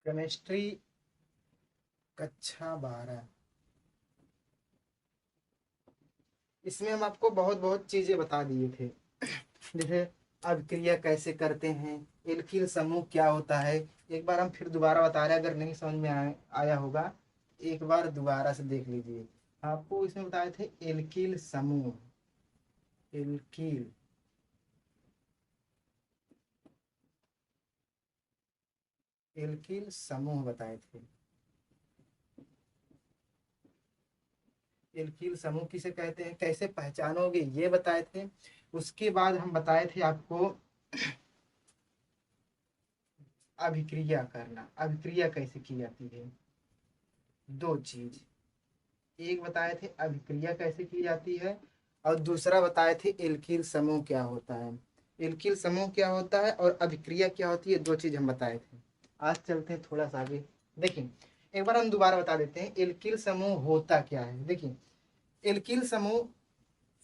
Chemistry कक्षा 12। इसमें हम आपको बहुत बहुत चीजें बता दिए थे। जैसे अभिक्रिया कैसे करते हैं, एल्किल समूह क्या होता है। एक बार हम फिर दोबारा बता रहे हैं, अगर नहीं समझ में आया होगा एक बार दोबारा से देख लीजिए। आपको इसमें बताए थे एल्किल समूह। एल्किल एल्किल समूह बताए थे। एल्किल समूह किसे कहते हैं, कैसे पहचानोगे, ये बताए थे। उसके बाद हम बताए थे आपको अभिक्रिया करना। अभिक्रिया कैसे की जाती है, दो चीज। एक बताए थे अभिक्रिया कैसे की जाती है, और दूसरा बताए थे एल्किल समूह क्या होता है। एल्किल समूह क्या होता है और अभिक्रिया क्या होती है, दो चीज हम बताए थे। आज चलते हैं थोड़ा सा आगे। देखिए, एक बार हम दोबारा बता देते हैं एल्किल समूह होता क्या है। देखिए, एल्किल समूह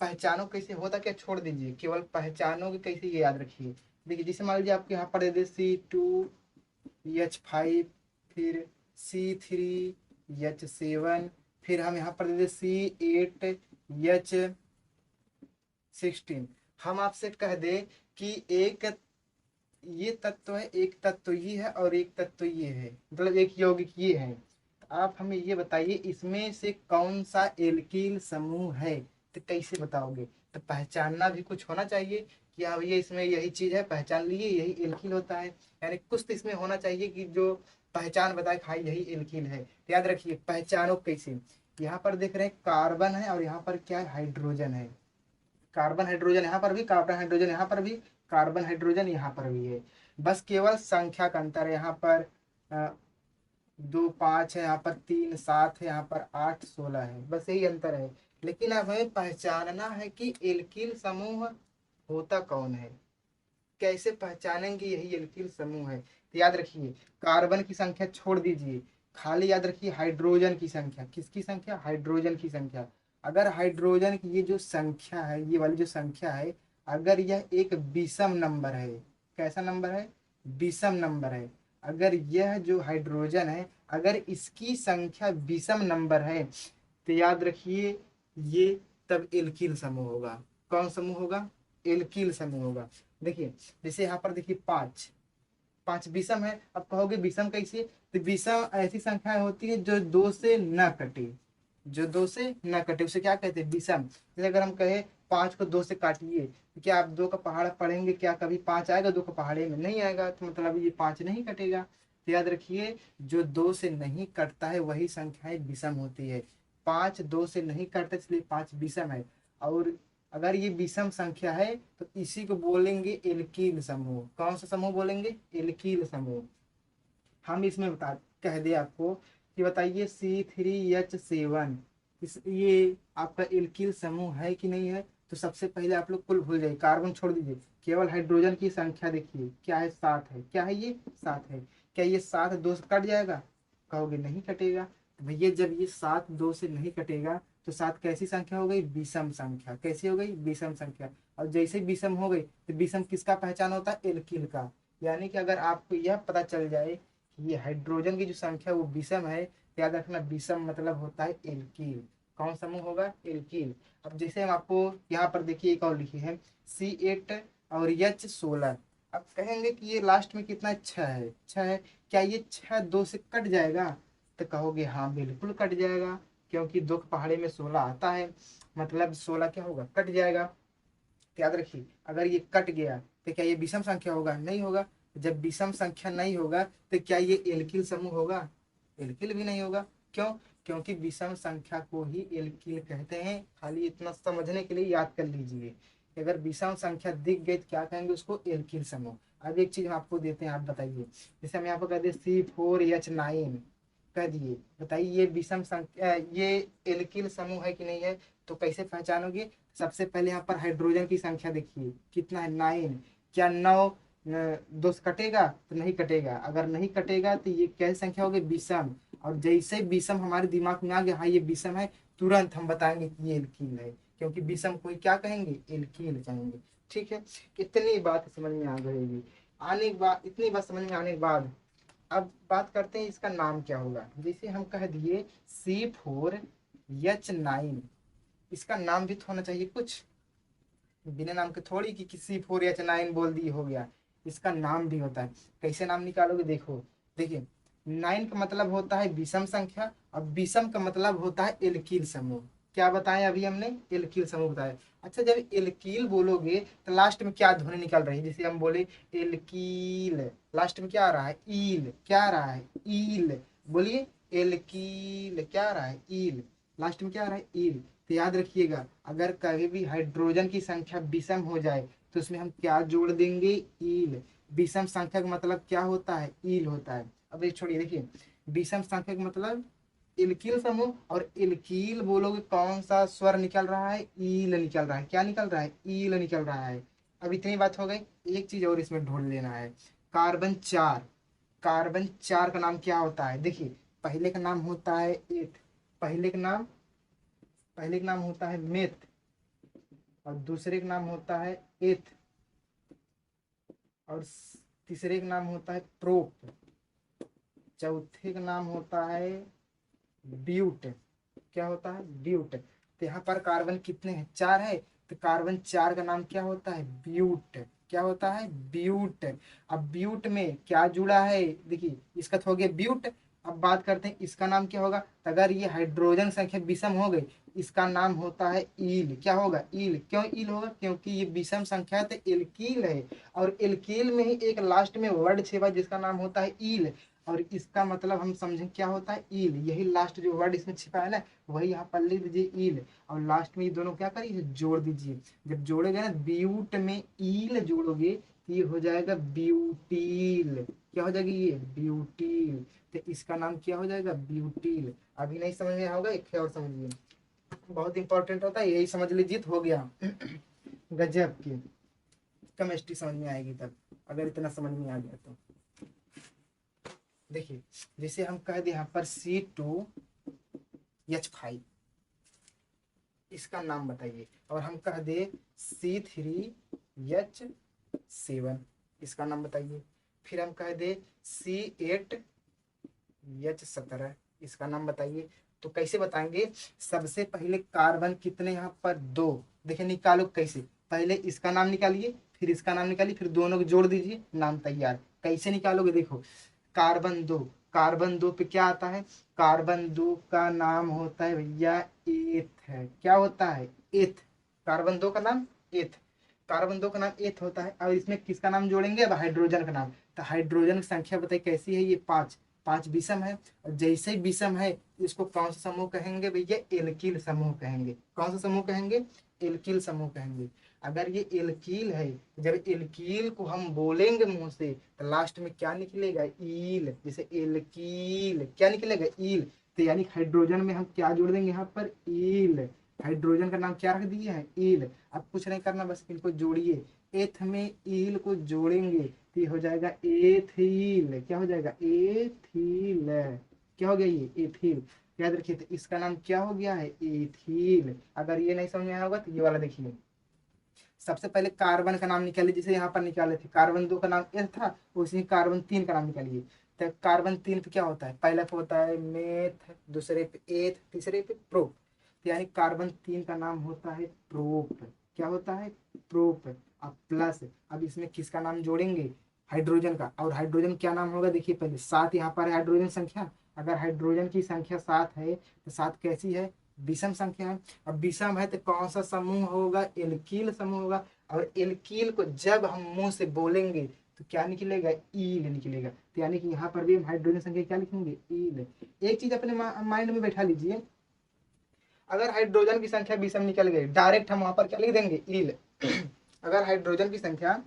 पहचानो कैसे होता क्या, छोड़ दीजिए, केवल पहचानोगे कैसे ये याद रखिए। देखिए, जैसे मान लीजिए आपके यहाँ पर दे दे C2H5, फिर C3H7, फिर हम यहाँ पर दे दे C8H16। हम आपसे कह दे कि एक ये तत्व है, एक तत्व ये है और एक तत्व ये है, मतलब एक यौगिक ये है। आप हमें ये बताइए इसमें से कौन सा एल्किल समूह है। तो कैसे बताओगे, तो पहचानना भी कुछ होना चाहिए कि हाँ भैया इसमें यही चीज है, पहचान लिए यही एल्किल होता है। यानी कुछ तो इसमें होना चाहिए कि जो पहचान बताए हाँ यही एल्किल है। तो याद रखिए पहचानो कैसे। यहाँ पर देख रहे हैं कार्बन है और यहाँ पर क्या है, हाइड्रोजन है। कार्बन हाइड्रोजन यहाँ पर भी, कार्बन हाइड्रोजन यहाँ पर भी, कार्बन हाइड्रोजन यहाँ पर भी है। बस केवल संख्या का अंतर है। यहाँ पर 2 5 है, यहाँ पर 3 7 है, यहाँ पर 8 16 है, बस यही अंतर है। लेकिन अब हमें पहचानना है कि एल्किल समूह होता कौन है। कैसे पहचानेंगे यही एल्किल समूह है, तो याद रखिए कार्बन की संख्या छोड़ दीजिए, खाली याद रखिए हाइड्रोजन की संख्या। किसकी संख्या, हाइड्रोजन की संख्या। अगर हाइड्रोजन की ये जो संख्या है, ये वाली जो संख्या है, अगर यह एक विषम नंबर है, कैसा नंबर है, विषम नंबर है। अगर यह जो हाइड्रोजन है, अगर इसकी संख्या विषम नंबर है, तो याद रखिए ये तब एल्किल समूह होगा। कौन समूह होगा, एल्किल समूह होगा। देखिए, जैसे यहाँ पर देखिए 5, 5 विषम है। अब कहोगे विषम कैसे, तो विषम ऐसी संख्या होती है जो दो से न कटे। जो दो से न कटे उसे क्या कहते हैं, विषम। जैसे अगर हम कहे 5 को 2 से काटिए, तो क्या आप 2 का पहाड़ पढ़ेंगे, क्या कभी 5 आएगा 2 का पहाड़े में, नहीं आएगा, तो मतलब ये 5 नहीं कटेगा। तो याद रखिए जो 2 से नहीं कटता है वही संख्याएं विषम होती है। 5 2 से नहीं कटता इसलिए 5 विषम है। और अगर ये विषम संख्या है तो इसी को बोलेंगे एल्कील समूह। कौन सा समूह बोलेंगे, एल्कील समूह। हम इसमें बता कह दे आपको कि बताइए C3H7 इस ये आपका एल्किल समूह है कि नहीं है। तो सबसे पहले आप लोग कुल भूल जाइए, कार्बन छोड़ दीजिए, केवल हाइड्रोजन की संख्या देखिए क्या है, 7 है। क्या है ये, 7 है। क्या ये 7 2 से कट जाएगा, कहोगे नहीं कटेगा। तो भैया जब ये 7 2 से नहीं कटेगा तो 7 कैसी संख्या हो गई, विषम संख्या। कैसी हो गई, विषम संख्या। और जैसे विषम हो गई तो विषम किसका पहचान होता है, एल्किल का। यानी कि अगर आपको यह पता चल जाए ये हाइड्रोजन की जो संख्या वो विषम है, तो याद रखना विषम मतलब होता है एल्कील। कौन समूह होगा, एल्कील। अब जैसे हम आपको यहाँ पर देखिए एक और लिखी है C8 और H16। अब कहेंगे कि ये लास्ट में कितना, 6 है, 6 है। क्या ये 6 2 से कट जाएगा, तो कहोगे हाँ बिल्कुल कट जाएगा, क्योंकि 2 के पहाड़े में 16 आता है, मतलब 16 क्या होगा, कट जाएगा। तो याद रखिए अगर ये कट गया तो क्या ये विषम संख्या होगा, नहीं होगा। जब विषम संख्या नहीं होगा तो क्या ये एल्किल समूह होगा, एल्किल भी नहीं होगा। क्यों, क्योंकि विषम संख्या को ही एल्किल कहते हैं। खाली इतना समझने के लिए याद कर लीजिए कि अगर विषम संख्या दिख गई तो क्या कहेंगे उसको, एल्किल समूह। अब एक चीज हम आपको देते हैं, आप बताइए। जैसे हम यहाँ पर कहते हैं C4H9 कह दिए, बताइए ये विषम संख्या, ये एल्किल समूह है कि नहीं है। तो कैसे पहचानोगे, सबसे पहले यहाँ पर हाइड्रोजन की संख्या देखिए कितना है, 9। क्या 9 2 से कटेगा, तो नहीं कटेगा। अगर नहीं कटेगा तो ये कैसी संख्या होगी, विषम। और जैसे विषम हमारे दिमाग में आ गया हाँ ये विषम है, तुरंत हम बताएंगे कि ये एल्कील है, क्योंकि विषम को क्या कहेंगे, एल्कील कहेंगे। ठीक है, इतनी बात समझ में आ गई। आने के बाद, इतनी बात समझ में आने के बाद अब बात करते हैं इसका नाम क्या होगा। जैसे हम कह दिए C4H9, इसका नाम भी तो होना चाहिए कुछ, बिना नाम के थोड़ी कि C4H9 बोल दी हो गया। इसका नाम भी होता है। कैसे नाम निकालोगे, देखो, देखिए, 9 का मतलब होता है विषम संख्या, और विषम का मतलब होता है एल्कील समूह। क्या बताएं अभी हमने, एल्कील समूह बताया। अच्छा, जब एल्कील बोलोगे तो लास्ट में क्या ध्वनि निकल रही है, जैसे हम बोले एल्कील, लास्ट में क्या आ रहा है, ईल, क्या आ रहा है, ईल, बोलिए, एल्कील, क्या आ रहा है, ईल, लास्ट में क्या आ रहा है, ईल। तो याद रखिएगा, अगर कभी भी हाइड्रोजन की संख्या विषम हो जाए तो उसमें हम क्या जोड़ देंगे, ईल। विषम संख्या का मतलब क्या होता है, ईल होता है। अब ये छोड़िए, देखिए, विषम संख्या का मतलब इल्किल समूह, और इल्किल बोलोगे कौन सा स्वर निकल रहा है, ईल निकल रहा है। क्या निकल रहा है, ईल निकल रहा है। अब इतनी बात हो गई, एक चीज और इसमें ढूंढ लेना है, कार्बन 4। कार्बन 4 का नाम क्या होता है, देखिए, पहले का नाम होता है एथ, पहले का नाम, पहले का नाम होता है मेथ, और दूसरे का नाम होता है एथ, और तीसरे का नाम होता है प्रोप, चौथे का नाम होता है ब्यूट। क्या होता है, ब्यूट। तो यहाँ पर कार्बन कितने हैं, 4 है, तो कार्बन 4 का नाम क्या होता है, ब्यूट। क्या होता है, ब्यूट। अब ब्यूट में क्या जुड़ा है, देखिए, इसका तो हो गया ब्यूट। अब बात करते हैं इसका नाम क्या होगा। तो अगर ये हाइड्रोजन संख्या विषम हो गई, इसका नाम होता है ईल। क्या होगा, ईल। क्यों ईल होगा, क्योंकि ये विषम संख्या है तो एल्कील है, और एल्कील में ही एक लास्ट में वर्ड छिपा जिसका नाम होता है ईल, और इसका मतलब हम समझें क्या होता है, ईल। यही लास्ट जो वर्ड इसमें छिपा है ना, वही यहाँ पर लिख दीजिए, ईल, और लास्ट में ये दोनों क्या करिए, जोड़ दीजिए। जब जोड़ेगा ना, ब्यूट में ईल जोड़ोगे तो ये हो जाएगा ब्यूटील। क्या हो जाएगी, ये ब्यूटील। तो इसका नाम क्या हो जाएगा, ब्यूटील। अभी नहीं समझ में होगा, एक और समझिए, बहुत इंपॉर्टेंट होता है, यही समझ लीजिए तो हो गया। गजब की केमिस्ट्री समझ में आएगी तब, अगर इतना समझ में आ गया तो। देखिए, जैसे हम कह दे यहाँ पर C2H5, इसका नाम बताइए, और हम कह दे C3H7, इसका नाम बताइए। फिर हम कह दे C8H17, इसका नाम बताइए। तो कैसे बताएंगे, सबसे पहले कार्बन कितने यहाँ पर, 2। देखिए निकालो कैसे, पहले इसका नाम निकालिए, फिर इसका नाम निकालिए, फिर दोनों को जोड़ दीजिए, नाम तैयार। कैसे निकालोगे, देखो, कार्बन 2, कार्बन 2 पे क्या आता है, कार्बन 2 का नाम होता है भैया एथ है। क्या होता है, एथ। कार्बन 2 का नाम एथ, कार्बन 2 का नाम एथ होता है। अब इसमें किसका नाम जोड़ेंगे, अब हाइड्रोजन का नाम। तो हाइड्रोजन की संख्या बताइए कैसी है, ये 5, 5 विषम है, और जैसे ही विषम है इसको कौन सा समूह कहेंगे भैया, एल्किल समूह कहेंगे। कौन सा समूह कहेंगे, एल्किल समूह कहेंगे। अगर ये एल्कील है, जब एल्कील को हम बोलेंगे मुंह से तो लास्ट में क्या निकलेगा, ईल। जैसे एल्कील, क्या निकलेगा, ईल। तो यानी हाइड्रोजन में हम क्या जोड़ देंगे यहाँ पर, ईल। हाइड्रोजन का नाम क्या रख दिए है, ईल। अब कुछ नहीं करना, बस इनको जोड़िए, एथ में ईल को जोड़ेंगे तो ये हो जाएगा एथील। क्या हो जाएगा, एथील। क्या हो गया, ये एथील। याद रखिए, तो इसका नाम क्या हो गया है, एथील। अगर ये नहीं समझ में आया होगा तो ये वाला देखिए, सबसे पहले कार्बन का नाम निकालिए, जैसे यहाँ पर निकाले थे, कार्बन 2 का नाम एथ था, उसी कार्बन 3 का नाम निकालिए। तो कार्बन 3 पे क्या होता है, पहला पे होता है मेथ, दूसरे पे एथ, तीसरे पे प्रोप। तो यानी कार्बन 3 का नाम होता है प्रोप। क्या होता है, प्रोप। अब प्लस, अब इसमें किसका नाम जोड़ेंगे, हाइड्रोजन का। और हाइड्रोजन क्या नाम होगा, देखिए पहले 7 यहाँ पर है हाइड्रोजन संख्या। अगर हाइड्रोजन की संख्या 7 है तो 7 कैसी है, विषम संख्या है। अब विषम है तो कौन सा समूह होगा, एल्कील समूह होगा। और एल्कील को जब हम मुंह से बोलेंगे तो क्या निकलेगा, ईल निकलेगा। तो यानी कि यहाँ पर भी हम हाइड्रोजन संख्या क्या लिखेंगे, ईल। एक चीज अपने माइंड में बैठा लीजिए, अगर हाइड्रोजन की संख्या विषम निकल गई, डायरेक्ट हम वहां पर क्या लिख देंगे, ईल। अगर हाइड्रोजन की संख्या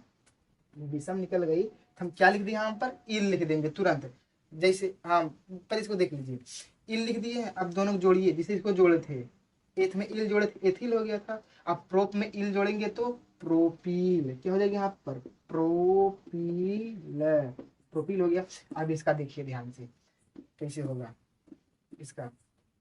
विषम निकल गई तो हम क्या लिख दिए, यहाँ पर ईल लिख देंगे तुरंत। जैसे हाँ, पर इसको देख लीजिए, ईल लिख दिए हैं। अब दोनों को जोड़िए, जिसे इसको जोड़े थे, एथ में ईल जोड़े थे, एथिल हो गया था। अब प्रोप में ईल जोड़ेंगे तो प्रोपील। क्या हो जाएगा यहाँ पर, प्रोपील, प्रोपील हो गया। अब इसका देखिए ध्यान से कैसे होगा इसका।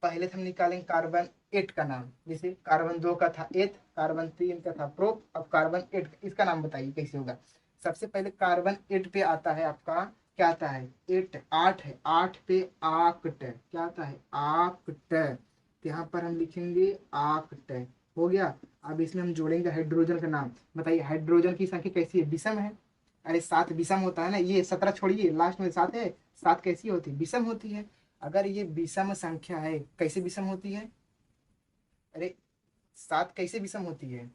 पहले तो हम निकालेंगे कार्बन 8 का नाम, जैसे कार्बन 2 का था एथ, कार्बन 3 का था प्रोप, अब कार्बन 8, इसका नाम बताइए कैसे होगा। सबसे पहले कार्बन 8 पे आता है आपका क्या आता है 8, 8 है, 8 पे आक्ट, क्या आता है आक्ट, तो यहाँ पर हम लिखेंगे आक्ट। हो गया। अब इसमें हम जोड़ेंगे हाइड्रोजन का नाम। बताइए हाइड्रोजन की संख्या कैसी है, विषम है। अरे 7 विषम होता है ना, ये 17 छोड़िए, लास्ट में 7 है। 7 कैसी होती है, विषम होती है। अगर ये विषम संख्या है, कैसे विषम होती है, अरे 7 कैसे विषम होती है,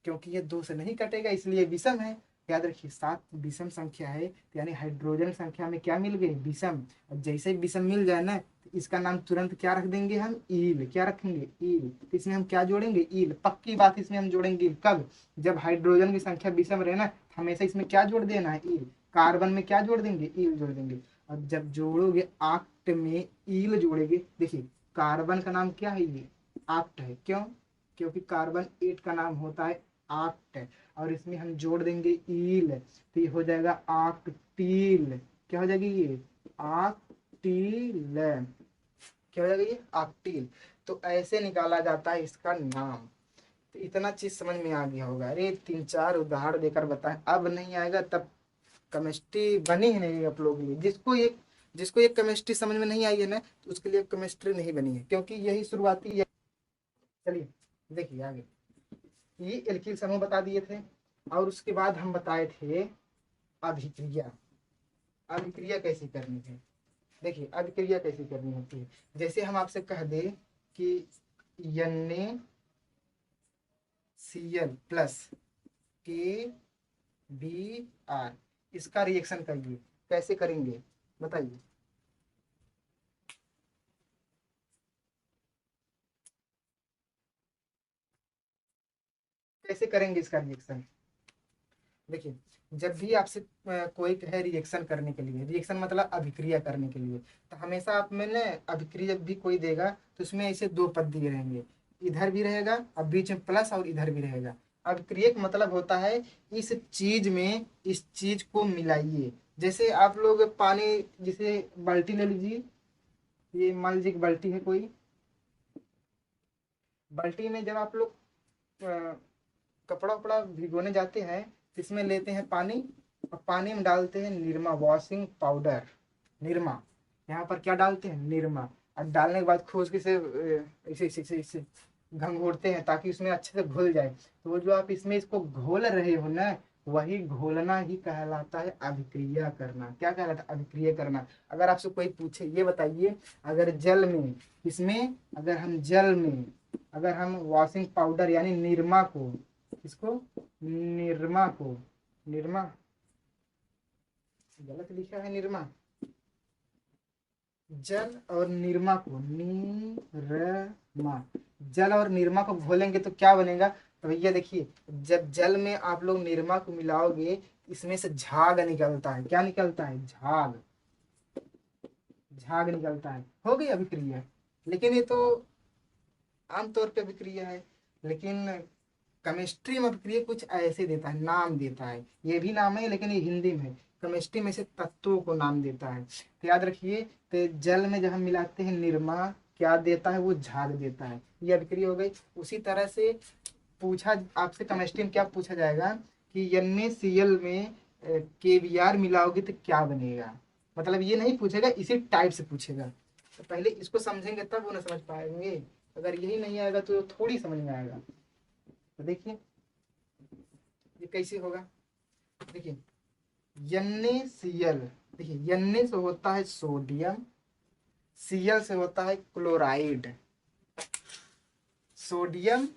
क्योंकि ये 2 से नहीं कटेगा इसलिए विषम है। याद रखिए 7 विषम संख्या है, तो यानी हाइड्रोजन संख्या में क्या मिल गई, विषम। और जैसे ही विषम मिल जाए ना, तो इसका नाम तुरंत क्या रख देंगे हम, ईल। क्या रखेंगे, ईल। तो इसमें हम क्या जोड़ेंगे, ईल। पक्की बात, इसमें हम जोड़ेंगे ईल। कब, जब हाइड्रोजन की संख्या विषम रहे ना, तो हमेशा इसमें क्या जोड़ देना है, ईल। कार्बन में क्या जोड़ देंगे, ईल जोड़ देंगे। और जब जोड़ोगे आक्ट में ईल जोड़ेंगे, देखिए कार्बन का नाम क्या है, ये आक्ट है। क्यों, क्योंकि कार्बन 8 का नाम होता है आक्ट, और इसमें हम जोड़ देंगे ईल, तो ये हो जाएगा आक्टील। क्या हो जाएगी ये, आक्टील। क्या हो जाएगा ये, आक्टील। तो ऐसे निकाला जाता है इसका नाम। तो इतना चीज समझ में आ गया होगा। अरे 3-4 उदाहरण देकर बताएं, अब नहीं आएगा तब केमिस्ट्री बनी ही नहीं आप लोगों के लिए। जिसको एक केमिस्ट्री समझ में नहीं आई है ना, तो उसके लिए केमिस्ट्री नहीं बनी है, क्योंकि यही शुरुआती है। चलिए देखिए आगे, ये एल्किल समूह बता दिए थे, और उसके बाद हम बताए थे अभिक्रिया। अभिक्रिया कैसे करनी है, देखिए अभिक्रिया कैसे करनी होती है। जैसे हम आपसे कह दे कि NaCl प्लस KBr, इसका रिएक्शन करिए, कैसे करेंगे बताइए। कैसे करेंगे इसका रिएक्शन, देखिए जब भी आपसे कोई कहे रिएक्शन करने के लिए, रिएक्शन मतलब अभिक्रिया करने के लिए, तो हमेशा आप में ना अभिक्रिया जब भी कोई देगा तो उसमें ऐसे 2 पद दिए रहेंगे, इधर भी रहेगा और बीच में प्लस और इधर भी रहेगा। अभिक्रिया का मतलब होता है इस चीज में इस चीज को मिलाइए। जैसे आप लोग पानी, जैसे बाल्टी ले लीजिए, ये मान लीजिए कि बाल्टी है कोई, बाल्टी में जब आप लोग कपड़ा उपड़ा भिगोने जाते हैं, तो इसमें लेते हैं पानी, और पानी में डालते हैं निरमा, वॉशिंग पाउडर, निरमा। यहाँ पर क्या डालते हैं, निरमा। और डालने के बाद खूब से इसे इसे इसे इसे घंघोरते हैं ताकि उसमें अच्छे से घुल जाए। तो वो जो आप इसमें इसको घोल रहे हो ना, वही घोलना ही कहलाता है अभिक्रिया करना। क्या कहलाता है, अभिक्रिया करना। अगर आपसे कोई पूछे, ये बताइए, अगर जल में, इसमें अगर हम जल में अगर हम वॉशिंग पाउडर यानी निरमा को, इसको निरमा को, निरमा गलत लिखा है, निरमा, जल और निरमा को, निरमा, जल और निरमा को घोलेंगे तो क्या बनेगा। तो भैया देखिए, जब जल में आप लोग निरमा को मिलाओगे, इसमें से झाग निकलता है। क्या निकलता है, झाग, झाग निकलता है। हो गई अभिक्रिया। लेकिन ये तो आमतौर पे अभिक्रिया है, लेकिन केमिस्ट्री में अभिक्रिया कुछ ऐसे देता है, नाम देता है। ये भी नाम है लेकिन ये हिंदी में है। केमिस्ट्री में से तत्वों को नाम देता है। तो याद रखिए, तो जल में जब हम मिलाते हैं निरमा, क्या देता है, वो झाग देता है। ये अभिक्रिया हो गई। उसी तरह से पूछा आपसे केमिस्ट्री में क्या पूछा जाएगा कि NaCl में KBr मिलाओगे तो क्या बनेगा। मतलब ये नहीं पूछेगा, इसी टाइप से पूछेगा। तो पहले इसको समझेंगे तब वो ना समझ पाएंगे। अगर यही नहीं आएगा तो थोड़ी समझ में आएगा। तो देखिए ये कैसे होगा, देखिए NaCl, देखिए Na से होता है सोडियम, Cl से होता है क्लोराइड, सोडियम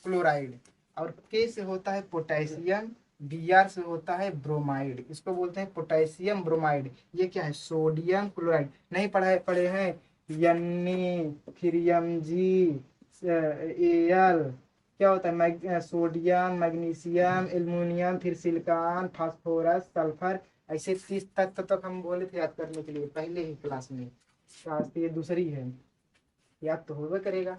क्लोराइड, और K से होता है पोटेशियम, Br से होता है ब्रोमाइड। इसको बोलते हैं पोटेशियम ब्रोमाइड। ये क्या है, सोडियम क्लोराइड। नहीं पढ़े हैं, फिर Mg Al, क्या होता है, सोडियम, मैग्नीशियम, एल्युमिनियम, फिर सिलिकॉन, फास्फोरस, सल्फर। ऐसे 30 तत्व तक हम बोले थे याद करने के लिए पहले ही क्लास में। आज तो ये दूसरी है, याद तो होगा करेगा।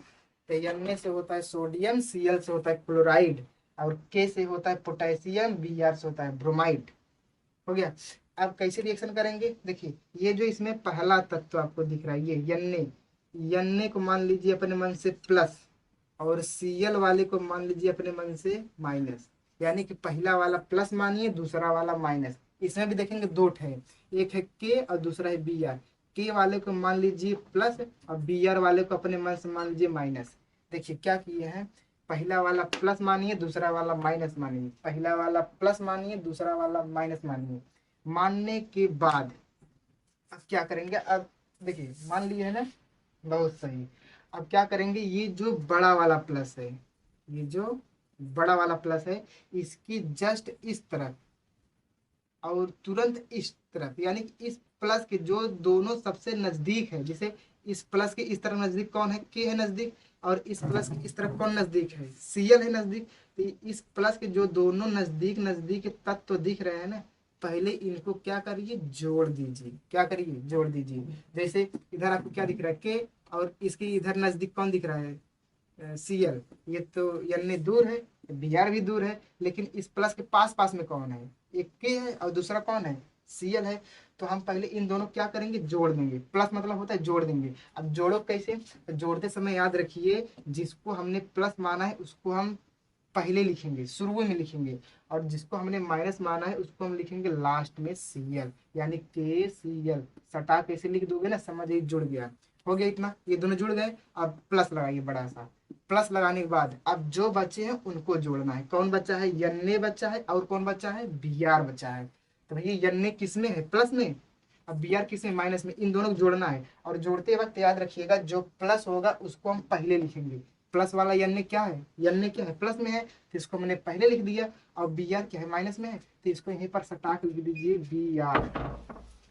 तो Na से होता है सोडियम, Cl से होता है क्लोराइड, और K से होता है पोटेशियम, Br से होता है ब्रोमाइड। हो गया। अब कैसे रिएक्शन करेंगे, देखिए ये जो इसमें पहला तत्व आपको दिख रहा है, ये Na को मान लीजिए अपने मन से प्लस, और Cl वाले को मान लीजिए अपने मन से माइनस। यानी कि पहला वाला प्लस मानिए, दूसरा वाला माइनस। इसमें भी देखेंगे दो ठे, एक है के और दूसरा है बी आर। के वाले को मान लीजिए प्लस और बी आर वाले को अपने मन से मान लीजिए माइनस। देखिए क्या किए हैं, पहला वाला प्लस मानिए, दूसरा वाला माइनस मानिए, पहला वाला प्लस मानिए, दूसरा वाला माइनस मानिए। मानने के बाद अब क्या करेंगे, अब देखिए मान लिए है ना, बहुत सही। अब क्या करेंगे, ये जो बड़ा वाला प्लस है, ये जो बड़ा वाला प्लस है, इसकी जस्ट इस तरफ और तुरंत इस तरफ, यानी कि इस प्लस के जो दोनों सबसे नजदीक है, जैसे इस प्लस के इस तरफ नजदीक कौन है, के है नजदीक, और इस प्लस के इस तरफ कौन नजदीक है, सीएल है नजदीक। तो इस प्लस के जो दोनों नजदीक नजदीक तत्व तो दिख रहे हैं ना, पहले इनको क्या करिए, जोड़ दीजिए। क्या करिए, जोड़ दीजिए। जैसे इधर आपको क्या दिख रहा है, के, और इसके इधर नजदीक कौन दिख रहा है, सीएल। ये तो यानी दूर है, बी आर भी दूर है, लेकिन इस प्लस के पास पास में कौन है, एक के है और दूसरा कौन है, सीएल है। तो हम पहले इन दोनों क्या करेंगे, जोड़ देंगे। प्लस मतलब होता है जोड़ देंगे। अब जोड़ो कैसे, तो जोड़ते समय याद रखिए, जिसको हमने प्लस माना है उसको हम पहले लिखेंगे, शुरू में लिखेंगे, और जिसको हमने माइनस माना है उसको हम लिखेंगे लास्ट में, सीएल, यानी के सी एल। सटा कैसे लिख दोगे ना, समझिए जुड़ गया। हो गया इतना, ये दोनों जुड़ गए। अब प्लस लगाइए बड़ा सा। प्लस लगाने के बाद अब जो बचे हैं उनको जोड़ना है। कौन बचा है, यन्ने बचा है, और कौन बचा है, बी आर बचा है। तो भैया यन्ने किस में है, प्लस में, अब बी आर किस में, माइनस में। इन दोनों को जोड़ना है, और जोड़ते वक्त याद रखिएगा जो प्लस होगा उसको हम पहले लिखेंगे। प्लस वाला यन्ने क्या है, यन्ने क्या है, प्लस में है, तो इसको मैंने पहले लिख दिया। और बी आर क्या है, माइनस में है, तो इसको यहीं पर सटाक लिख दीजिए, बी आर।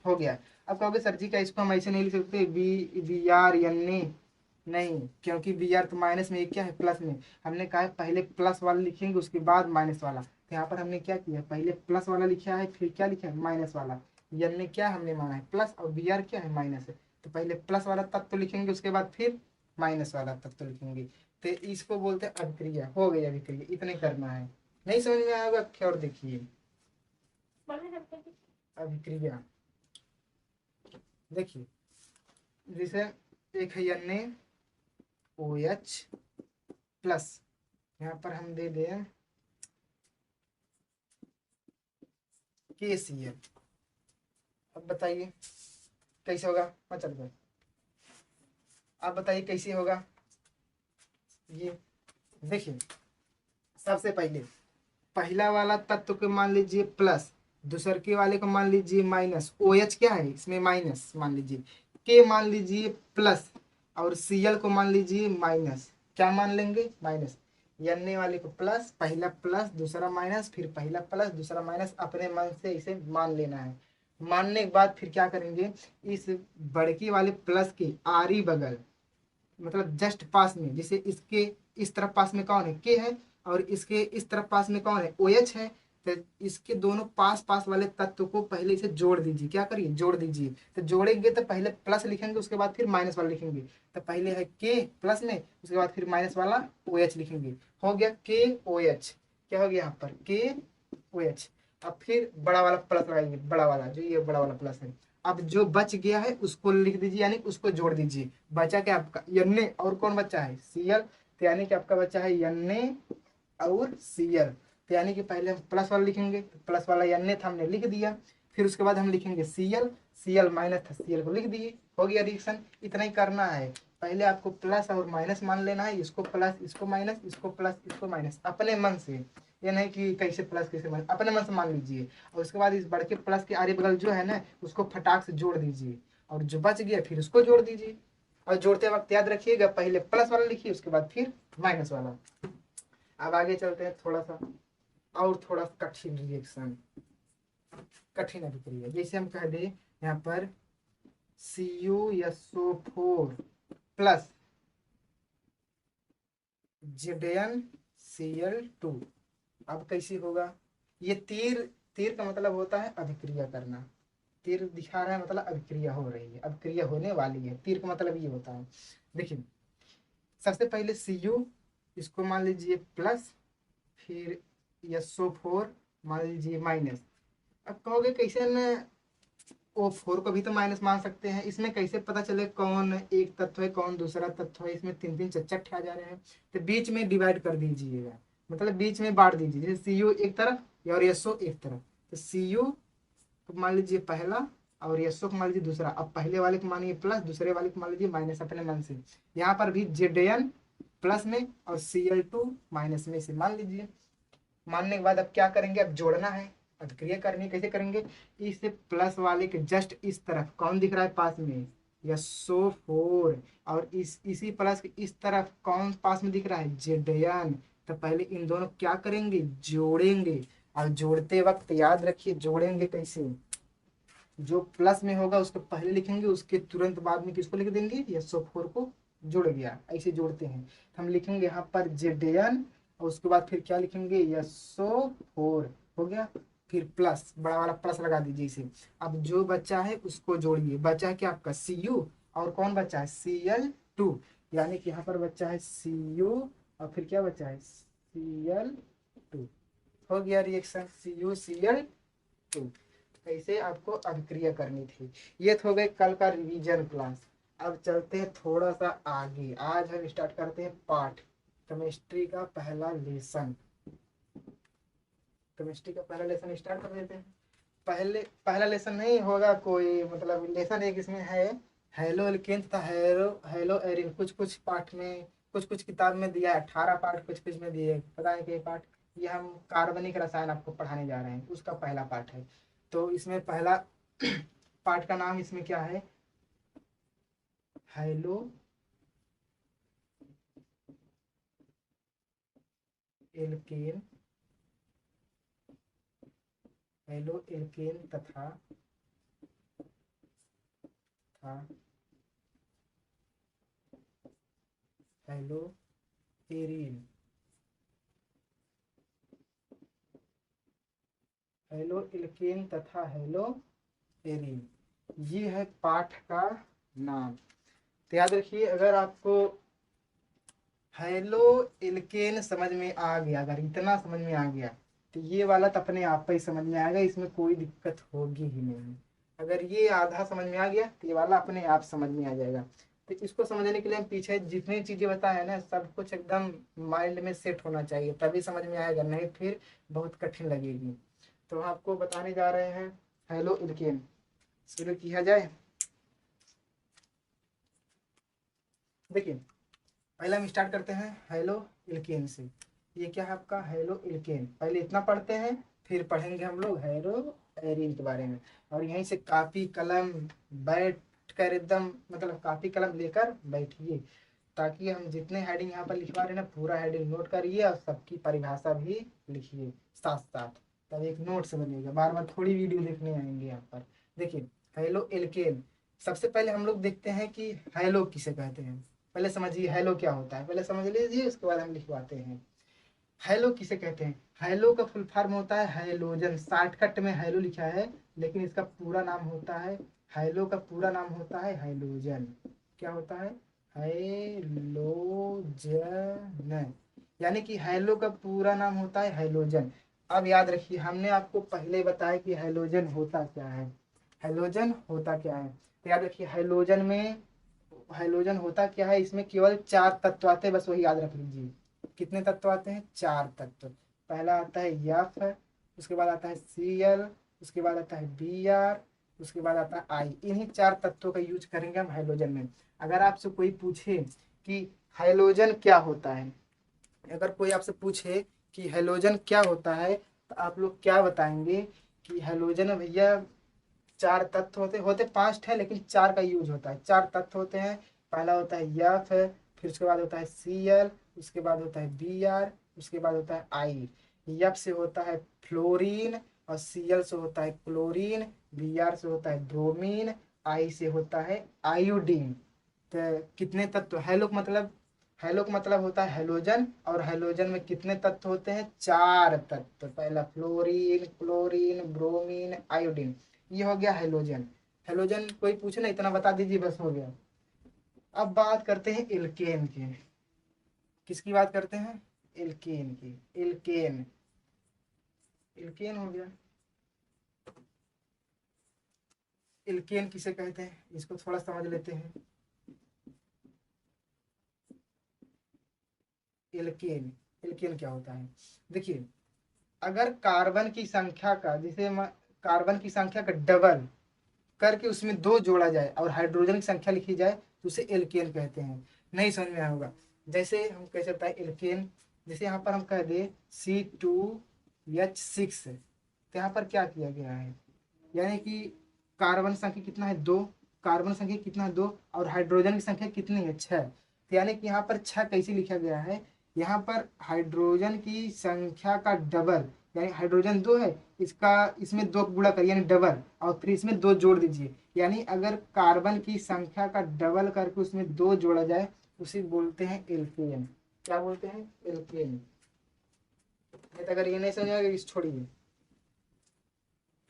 हो गया। अब कहोगे सर जी क्या इसको हम ऐसे नहीं लिख सकते, बी बी आर यन्ने, नहीं, क्योंकि बी आर तो माइनस में, ये क्या है, प्लस में। हमने कहा है पहले प्लस वाला लिखेंगे उसके बाद माइनस वाला। तो यहाँ पर हमने क्या किया, पहले प्लस वाला लिखा है, फिर क्या लिखा है, माइनस वाला। यन्ने क्या हमने माना है, प्लस, और बी आर क्या है, माइनस है। तो पहले प्लस वाला तत्व लिखेंगे, उसके बाद फिर माइनस वाला तत्व लिखेंगे। तो इसको बोलते हैं अभिक्रिया। हो गई अभिक्रिया, इतने करना है। नहीं समझ में आएगा क्या, और देखिए अभिक्रिया। देखिए जैसे एक है यन्ने ओ एच प्लस, यहाँ पर हम दे दें के सी एल। अब बताइए कैसे होगा, चल गए। आप बताइए कैसे होगा ये। देखिए सबसे पहले पहला वाला तत्व को मान लीजिए प्लस, दूसर के वाले को मान लीजिए माइनस। ओ एच क्या है, इसमें माइनस मान लीजिए, के मान लीजिए प्लस, और सी एल को मान लीजिए माइनस। क्या मान लेंगे, माइनस। एन वाले को प्लस, पहला प्लस दूसरा माइनस, फिर पहला प्लस दूसरा माइनस, अपने मन से इसे मान लेना है। मानने के बाद फिर क्या करेंगे, इस बड़की वाले प्लस के आरी बगल, मतलब जस्ट पास में, जैसे इसके इस तरफ पास में कौन है, के है, और इसके इस तरफ पास में कौन है, ओ एच है। तो इसके दोनों पास पास वाले तत्व को पहले इसे जोड़ दीजिए। क्या करिए, जोड़ दीजिए। तो जोड़ेंगे तो पहले प्लस लिखेंगे, उसके बाद फिर माइनस वाला लिखेंगे। तो पहले है के प्लस में, उसके बाद फिर माइनस वाला ओ एच लिखेंगे। हो गया के ओ एच। क्या हो गया यहाँ पर, के ओ एच। अब फिर बड़ा वाला प्लस लगाएंगे, बड़ा वाला जो ये बड़ा वाला प्लस है। अब जो बच गया है उसको लिख दीजिए, यानी उसको जोड़ दीजिए। बचा क्या आपका, यन्ने, और कौन बचा है, सीएल। तो यानी कि आपका बचा है यन्ने और सीएल। तो यानी कि पहले हम प्लस वाला लिखेंगे, प्लस वाला यन्ने था हमने लिख दिया, फिर उसके बाद हम लिखेंगे सीएल, सीएल माइनस था, सीएल को लिख दिए। हो गया रिएक्शन, इतना ही करना है। पहले आपको प्लस और माइनस मान लेना है, इसको प्लस इसको माइनस, इसको प्लस इसको माइनस, अपने मन से। ये नहीं कि कैसे प्लस कैसे माइनस, अपने मन से मान लीजिए। और उसके बाद इस बढ़ के प्लस के आरे बगल जो है ना, उसको फटाक से जोड़ दीजिए, और जो बच गया फिर उसको जोड़ दीजिए। और जोड़ते वक्त याद रखिएगा पहले प्लस वाला लिखिए, उसके बाद फिर माइनस वाला। अब आगे चलते हैं थोड़ा सा, और थोड़ा कठिन रिएक्शन, कठिन अभिक्रिया। जैसे हम कह दें यहाँ पर CuSO4 प्लस ZnCl2। अब कैसे होगा, ये तीर, तीर का मतलब होता है अभिक्रिया करना। तीर दिखा रहा है मतलब अभिक्रिया हो रही है, अभिक्रिया होने वाली है, तीर का मतलब ये होता है। देखिए सबसे पहले Cu, इसको मान लीजिए प्लस, फिर SO4 मान लीजिए माइनस। अब कहोगे कैसे न, O4 को भी तो माइनस मान सकते हैं, इसमें कैसे पता चले कौन एक तत्व है कौन दूसरा तत्व है, इसमें तीन तीन चच्चा आ जा रहे हैं। तो बीच में डिवाइड कर दीजिएगा, मतलब बीच में बांट दीजिए, जैसे Cu एक तरफ और SO एक तरफ। तो Cu मान लीजिए पहला और SO को मान लीजिए दूसरा। अब पहले वाले को मानिए प्लस, दूसरे वाले को मान लीजिए माइनस अपने मन से। यहाँ पर भी ZN प्लस में और Cl2 माइनस में से मान लीजिए। मानने के बाद अब क्या करेंगे, अब जोड़ना है, अभिक्रिया करनी है। कैसे करेंगे, इस प्लस वाले के जस्ट इस तरफ कौन दिख रहा है पास में, SO4, और इसी प्लस के इस तरफ कौन पास में दिख रहा है, ZN। तो पहले इन दोनों क्या करेंगे, जोड़ेंगे। और जोड़ते वक्त याद रखिए जोड़ेंगे कैसे, जो प्लस में होगा उसको पहले लिखेंगे, उसके तुरंत बाद में किसको लिख देंगे, SO4 को। जुड़ गया, ऐसे जोड़ते हैं। हम लिखेंगे यहाँ पर ZN और उसके बाद फिर क्या लिखेंगे, SO4 हो गया। फिर प्लस, बड़ा वाला प्लस लगा दीजिए इसे। अब जो बचा है उसको जोड़िए। बचा है क्या आपका Cu, और कौन बचा है, Cl2। यानी कि यहाँ पर बचा है Cu और फिर क्या बचा है, Cl2। हो गया रिएक्शन CuCl2। ऐसे आपको अभिक्रिया करनी थी। ये तो हो गए कल का रिवीजन क्लास। अब चलते हैं थोड़ा सा आगे। आज हम स्टार्ट करते हैं पाठ, केमिस्ट्री का पहला लेसन। केमिस्ट्री का पहला लेसन स्टार्ट कर देते हैं। पहला लेसन नहीं होगा कोई, मतलब लेसन एक इसमें है, हेलो एल्केन तथा हेलो हेलो एरिन। कुछ कुछ पाठ में, कुछ कुछ किताब में दिया है 18 पाठ, कुछ कुछ में दिए पता नहीं क्या पाठ। ये हम कार्बनिक रसायन आपको पढ़ाने जा रहे हैं, उसका पहला पाठ है। तो इसमें पहला पाठ का नाम इसमें क्या है, हेलो एल्केन, हेलो एल्केन तथा था हेलो एरीन। हेलो एल्केन तथा हेलो एरीन, ये है पाठ का नाम। तो याद रखिए, अगर आपको हेलो एल्केन समझ में आ गया, अगर इतना समझ में आ गया, तो ये वाला तो अपने आप ही समझ में आएगा, इसमें कोई दिक्कत होगी ही नहीं। अगर ये आधा समझ में आ गया तो ये वाला अपने आप समझ में आ जाएगा। तो इसको समझने के लिए हम पीछे जितनी चीजें बताए हैं ना, सब कुछ एकदम माइंड में सेट होना चाहिए, तभी समझ में आएगा, नहीं फिर बहुत कठिन लगेगी। तो हम आपको बताने जा रहे हैं हेलो एल्केन। शुरू किया जाए। देखिए, पहले हम स्टार्ट करते हैं हेलो एल्केन से। ये क्या है आपका, हेलो एल्केन। पहले इतना पढ़ते हैं, फिर पढ़ेंगे हम लोग हेलो एरीन के बारे में। और यहीं से कापी कलम बैठ कर एकदम, मतलब कापी कलम लेकर बैठिए, ताकि हम जितने हेडिंग यहाँ पर लिखवा रहे हैं ना, पूरा हेडिंग नोट करिए और सबकी परिभाषा भी लिखिए साथ साथ। तब एक नोट से बनेगा, बार बार थोड़ी वीडियो देखने आएंगे यहाँ पर। देखिए, हेलो एल्केन। सबसे पहले हम लोग देखते हैं कि हेलो किसे कहते हैं। पहले समझिए हेलो क्या होता है, पहले समझ लीजिए, उसके बाद हम लिखवाते हैं। हेलो किसे कहते हैं, हेलो का फुल फॉर्म होता है हेलोजन। शॉर्टकट में हेलो लिखा है, लेकिन इसका पूरा नाम होता है, हेलो का पूरा नाम होता है हेलोजन। क्या होता है, हेलोजन। यानी कि हेलो का पूरा नाम होता है हेलोजन। अब याद रखिए, हमने आपको पहले बताया कि हेलोजन होता क्या है। हेलोजन होता क्या है, तो याद रखिए, हेलोजन होता क्या है, इसमें केवल 4 तत्व आते हैं, बस वही याद रख लीजिए। कितने तत्व आते हैं, 4 तत्व। पहला आता है एफ, उसके बाद आता है Cl, उसके बाद आता है Br, उसके बाद आता है आई। इन्हीं 4 तत्वों का यूज करेंगे हम हेलोजन में। अगर आपसे कोई पूछे कि हेलोजन क्या होता है, अगर कोई आपसे पूछे कि हेलोजन क्या होता है, तो आप लोग क्या बताएंगे कि हेलोजन भैया 4 तत्व होते होते 5 है, लेकिन 4 का यूज होता है। 4 तत्व होते हैं। पहला होता है एफ, फिर उसके बाद होता है Cl, उसके बाद होता है Br, उसके बाद होता है आई। एफ से होता है फ्लोरीन, और Cl से होता है क्लोरीन, Br से होता है ब्रोमीन, आई से होता है आयोडीन। तो कितने तत्व, हेलो का मतलब होता है हेलोजन, और हेलोजन में कितने तत्व होते हैं, 4 तत्व। पहला फ्लोरीन, क्लोरीन, ब्रोमीन, आयोडीन। ये हो गया हेलोजन। हेलोजन कोई पूछे ना, इतना बता दीजिए, बस हो गया। अब बात करते हैं एल्केन की। किसकी बात करते हैं, एल्केन की। एल्केन, एल्केन हो गया। एल्केन किसे कहते हैं, इसको थोड़ा समझ लेते हैं। एल्केन, एल्केन क्या होता है, देखिए, अगर कार्बन की संख्या का, जैसे कार्बन की संख्या का डबल करके उसमें 2 जोड़ा जाए और हाइड्रोजन की संख्या लिखी जाए तो उसे एल्केन कहते हैं। नहीं समझ में आया होगा। जैसे हम कह सकते हैं एल्केन, जैसे यहाँ पर हम कह दे C2H6, तो यहाँ पर क्या किया गया है, यानी कि कार्बन संख्या कितना है 2, कार्बन संख्या कितना है 2 और हाइड्रोजन की संख्या कितनी है 6। तो यानी कि यहाँ पर 6 कैसे लिखा गया है, यहाँ पर हाइड्रोजन की संख्या का डबल, यानी हाइड्रोजन 2 है, इसका इसमें 2 गुणा करिए यानी डबल, और फिर इसमें 2 जोड़ दीजिए। यानी अगर कार्बन की संख्या का डबल करके उसमें 2 जोड़ा जाए उसे बोलते हैं एल्केन। क्या बोलते हैं, एल्केन। नहीं तो अगर ये नहीं समझ में आएगा इस छोड़िए।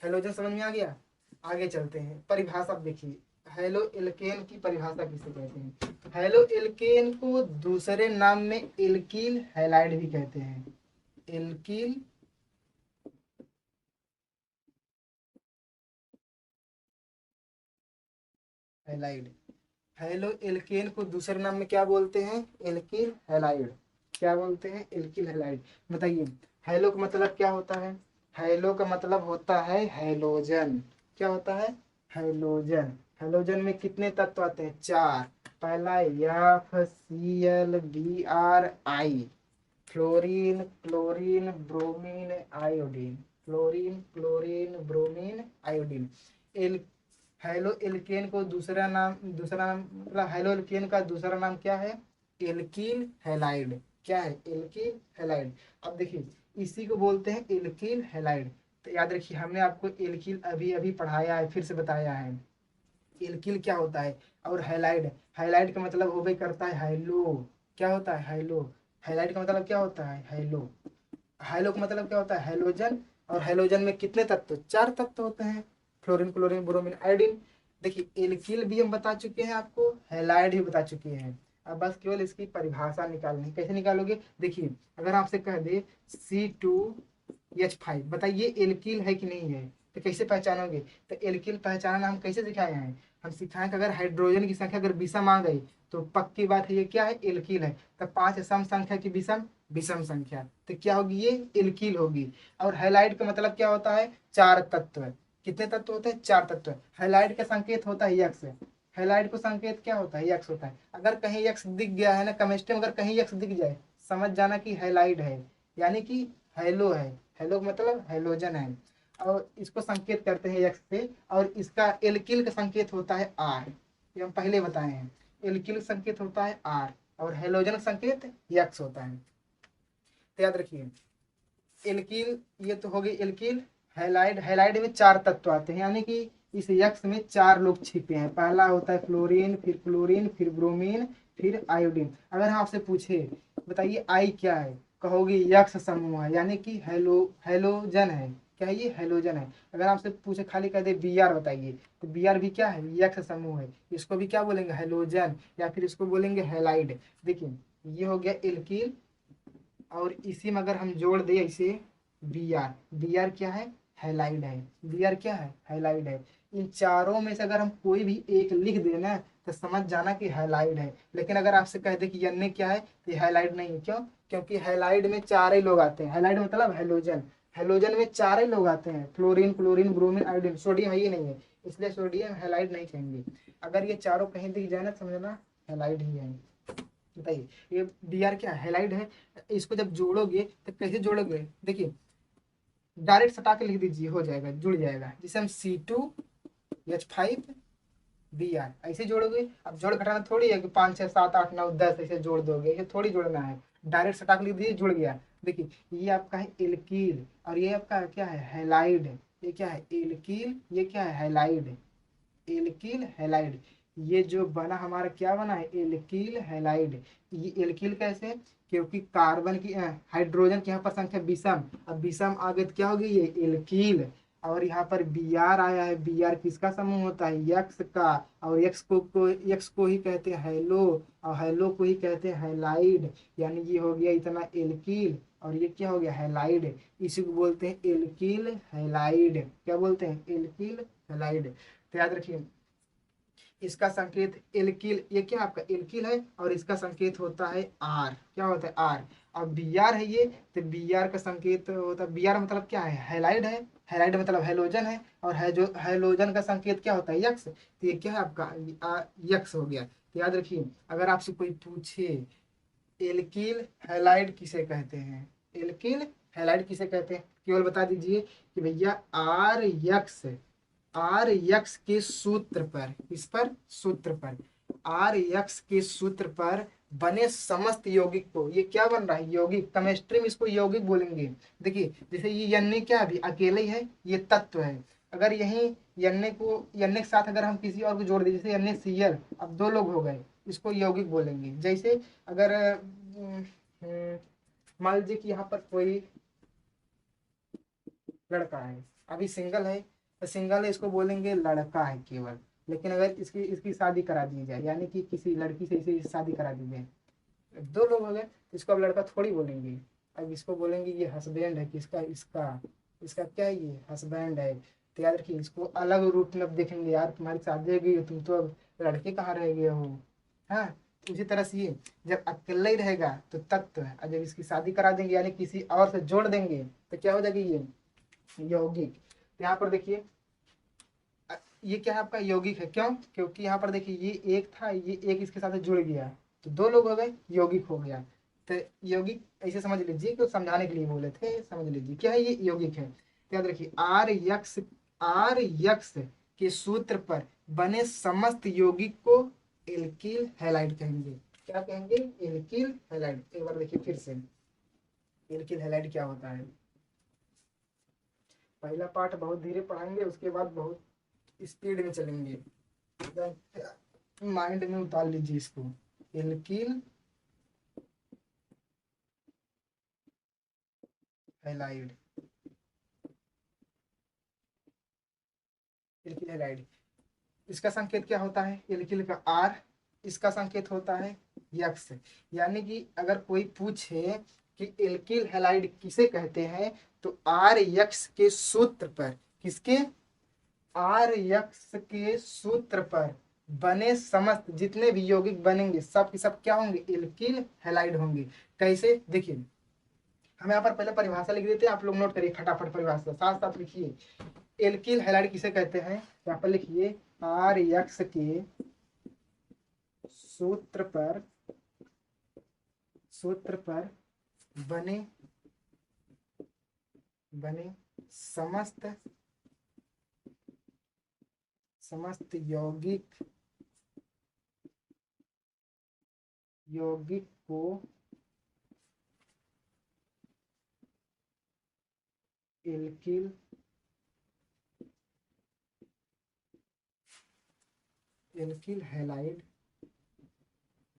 हेलोजन समझ में आ गया। आगे चलते हैं, परिभाषा देखिए। हेलो एल्केन की परिभाषा किसे कहते हैं। हेलो एल्केन को दूसरे नाम में एल्किल हैलाइड भी कहते हैं। Alkyl halide. हेलो एल्केन को दूसरे नाम में क्या बोलते हैं, एल्किल हैलाइड। क्या बोलते हैं, एल्किल हैलाइड। बताइए हेलो का मतलब क्या होता है। हेलो का मतलब होता है हेलोजन। क्या होता है, हेलोजन। हेलोजन में कितने तत्व आते हैं, 4। पहला FCl Br I, fluorine chlorine bromine iodine, fluorine chlorine bromine iodine. L halo alkane को दूसरा नाम मतलब हेलो एल्केन का दूसरा नाम क्या है, एल्किल हैलाइड। क्या है, एल्किल हैलाइड। अब देखिए इसी को बोलते हैं एल्किल हैलाइड। तो याद रखिए हमने आपको एल्किल अभी अभी पढ़ाया है, फिर से बताया है एल्किल क्या होता है। और हैलाइड, हैलाइड का मतलब हो गई करता है हाइलो। क्या होता है, हाइलो। हैलाइड का मतलब क्या होता है, हाइलो। हाइलो का मतलब क्या होता है, हाइलोजन। और हाइलोजन में कितने तत्व, 4 तत्व होते हैं, फ्लोरीन क्लोरीन ब्रोमीन आयोडीन। देखिए एल्किल भी हम बता चुके हैं आपको, हैलाइड भी बता चुके हैं। अब बस केवल इसकी परिभाषा निकालनी है। कैसे निकालोगे, देखिए अगर आपसे कह दे C2H5, बताइए एल्किल है कि नहीं है, तो कैसे पहचानोगे। तो एल्किल पहचानना हम कैसे सिखाए हैं, हम सिखाएं कि अगर हाइड्रोजन की संख्या अगर विषम आ गई तो पक्की बात है ये क्या है, एल्किल है। तो 5 सम संख्या की विषम विषम संख्या, तो क्या होगी, ये एल्किल होगी। और हैलाइड का मतलब क्या होता है, 4 तत्व। कितने तत्व होते हैं, 4 तत्व। हैलाइड का संकेत होता है यक्स। हैलाइड को संकेत क्या होता है, यक्स होता है। अगर कहीं यक्स दिख गया है ना केमिस्ट्री में, अगर कहीं यक्स दिख जाए समझ जाना कि हैलाइड है, यानी कि हैलो है। हैलो मतलब हैलोजन है। और इसको संकेत करते हैं यक्स से। और इसका एल्किल का संकेत होता है आर, ये हम पहले बताए हैं। एल्किल संकेत होता है आर और हेलोजन संकेत यक्स होता है। तो याद रखिए एल्किल, ये तो हो गई एल्किल। हैलाइड, हैलाइड में 4 तत्व आते हैं, यानी कि इस यक्स में 4 लोग छिपे हैं। पहला होता है फ्लोरीन, फिर क्लोरीन, फिर ब्रोमीन, फिर आयोडीन। अगर हम आपसे पूछे बताइए आई क्या है, कहोगे यक्स समूह है, यानी कि हेलोजन है। क्या है ये, हेलोजन है। अगर आपसे पूछे खाली कह दे Br बताइए, तो Br भी क्या है, यक्स समूह है। इसको भी क्या बोलेंगे, हेलोजन, या फिर इसको बोलेंगे हैलाइड। देखिए ये हो गया एल्किल। और इसी में अगर हम जोड़ दें इसे Br क्या है, हैलाइड है। Br क्या है, हैलाइड है। इन चारों में से अगर हम कोई भी एक लिख दें ना तो समझ जाना कि हैलाइड है। लेकिन अगर आपसे कह दे कि अन्य क्या है तो ये हैलाइड नहीं है। क्यों, क्योंकि हैलाइड में 4 ही लोग आते हैं। हैलाइड मतलब हैलोजन। हैलोजन में 4 ही लोग आते हैं, fluorine chlorine bromine iodine. Sodium है ही नहीं है, इसलिए सोडियम हैलाइड नहीं कहेंगे। अगर ये चारों कहीं दिख जाए ना समझना हैलाइड ही है। बताइए ये Br क्या हैलाइड है। इसको जब जोड़ोगे तो कैसे जोड़ोगे, देखिए डायरेक्ट सटा के लिख दीजिए, हो जाएगा, जुड़ जाएगा। जिसे हम C2H5Br ऐसे जोड़ोगे। अब जोड़ घटाना थोड़ी है कि 5 6 7 8 9 10 ऐसे जोड़ दोगे, ये थोड़ी जोड़ना है। डायरेक्ट सटा के लिख दीजिए, जुड़ गया। देखिए ये आपका है एल्कील और ये आपका क्या है, हैलाइड। ये क्या है, एल्कील, ये क्या है, हैलाइड। एल्किल हैलाइड, ये जो बना हमारा क्या बना है, एल्किल हैलाइड। ये एल्किल कैसे, क्योंकि कार्बन की हाइड्रोजन की यहाँ पर संख्या विषम, अब विषम आ गई तो क्या होगी, ये एल्किल। और यहाँ पर Br आया है, Br किसका समूह होता है, यक्स का। और यक्स को ही कहते हैं हैलो, और हैलो को ही कहते हैं हैलाइड। यानी ये हो गया इतना एल्किल और ये क्या हो गया, हैलाइड। इसी को बोलते हैं एल्किल हैलाइड। क्या बोलते हैं, एल्किल हैलाइड। तो याद रखिए इसका संकेत एल्किल, ये क्या आपका एल्किल है और इसका संकेत होता है आर। क्या होता है, आर। अब बी आर है ये, तो बी आर का संकेत होता है, बी आर मतलब क्या है, हैलाइड है, हैलाइड मतलब हेलोजन है, और है जो हेलोजन का संकेत क्या होता है, यक्स, तो ये क्या है आपका यक्स हो गया। तो याद रखिए, अगर आपसे कोई पूछे एल्किल हैलाइड किसे कहते हैं, एल्किल हैलाइड किसे कहते हैं, केवल बता दीजिए कि भैया आर यक्स, आर यक्स के सूत्र पर, इस पर सूत्र पर, आर यक्स के सूत्र पर बने समस्त यौगिक को, ये क्या बन रहा है, यौगिक, केमिस्ट्री में इसको यौगिक बोलेंगे। देखिए जैसे ये एन क्या अभी अकेले ही है, ये तत्व है, अगर यही एन के साथ अगर हम किसी और को जोड़ दें, जैसे एन सी एल, अब दो लोग हो गए, इसको यौगिक बोलेंगे। जैसे अगर मान लीजिए कि यहाँ पर कोई लड़का है, अभी सिंगल है, तो सिंगल है इसको बोलेंगे लड़का है केवल। लेकिन अगर इसकी इसकी शादी करा दी जाए, यानी कि किसी लड़की से इसे शादी करा दी जाए, दो लोग हो गए, तो इसको अब लड़का थोड़ी बोलेंगे, अब इसको बोलेंगे ये हस्बैंड है, किसका, इसका, इसका क्या है, ये हस्बैंड है। तो याद रखिए, इसको अलग रूप में अब देखेंगे, यार तुम्हारी शादी हो गई, तुम तो अब लड़के कहाँ रह गए हो। हाँ, उसी तरह से ये जब अकेले ही रहेगा तो तत्व है, और जब इसकी शादी करा देंगे यानी किसी और से जोड़ देंगे तो क्या हो जाएगी, ये यौगिक। तो यहाँ पर देखिए ये क्या है आपका यौगिक है, क्यों, क्योंकि यहाँ पर देखिए ये एक था, ये एक इसके साथ जुड़ गया, तो दो लोग हो गए, यौगिक हो गया। तो यौगिक ऐसे समझ लीजिए, कि समझाने के लिए बोले थे, समझ लीजिए क्या है, ये यौगिक है। तो याद रखिए, आर यक्स के सूत्र पर बने समस्त यौगिक को एल्किल हैलाइड कहेंगे। क्या कहेंगे, एल्किल हैलाइड। एक बार देखिए फिर से, एल्किल हैलाइड क्या होता है। पहला पार्ट बहुत धीरे पढ़ाएंगे, उसके बाद बहुत स्पीड में चलेंगे, माइंड में उतार लीजिए इसको। एल्किल हैलाइड, एल्किल हैलाइड, इसका संकेत क्या होता है, एल्किल का आर, इसका संकेत होता है यक्स। यानी कि अगर कोई पूछे कि एल्किल हैलाइड किसे कहते हैं, तो आर यक्स के सूत्र पर, किसके, आर यक्स के सूत्र पर बने समस्त जितने भी यौगिक बनेंगे सब के सब क्या होंगे, एल्किल हैलाइड होंगे। कैसे, देखिए हम यहाँ पर पहले परिभाषा लिख देते हैं, आप लोग नोट करिए फटाफट, परिभाषा साथ साथ लिखिए। एल्किल हैलाइड किसे कहते हैं, यहाँ पर लिखिए, आर यक्स के सूत्र पर, सूत्र पर बने, बने समस्त, समस्त यौगिक, यौगिक को एल्किल, एल्किल हैलाइड